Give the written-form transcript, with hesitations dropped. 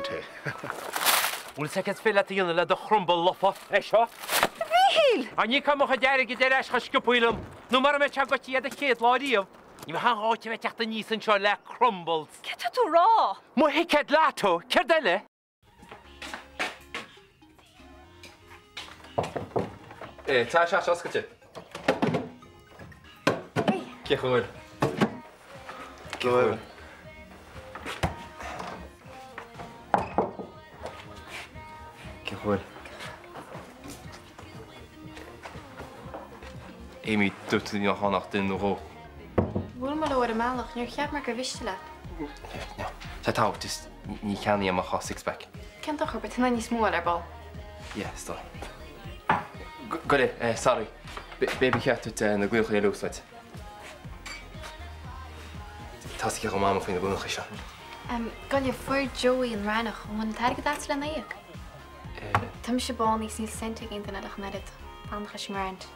te. Bhfuil sa gus fila tíana le do chrumbal lofa, seo? Bhíl! A ní cum a deir go déir eis sciúpúilm, nó mar me te go tíad a chéad láíomh. Ní bh hááte bheith teachta níos an seo le crumbles. Ceta tú rá? Mu hicad látó, ceir deile? Tá se oscaite. Cechúil. Go Cechúil. Amy dúirt ní hánach den ró. Bhfuil mar le amach, níor cheap mar gur bhiste le. Tá tá, just ní cheannaí am a chos expect. Ceanta chu betna níos mó ar ball. Yes, tá. Go sorry. Baby cheart na gcuilcha é luúsáid. Tá go go máma faoin na gcuilcha seo. Gaile fuir Joey an ranach an teirge dat le naíag. Tá se bán níos níos centa internetach nerid. Ancha sem marint.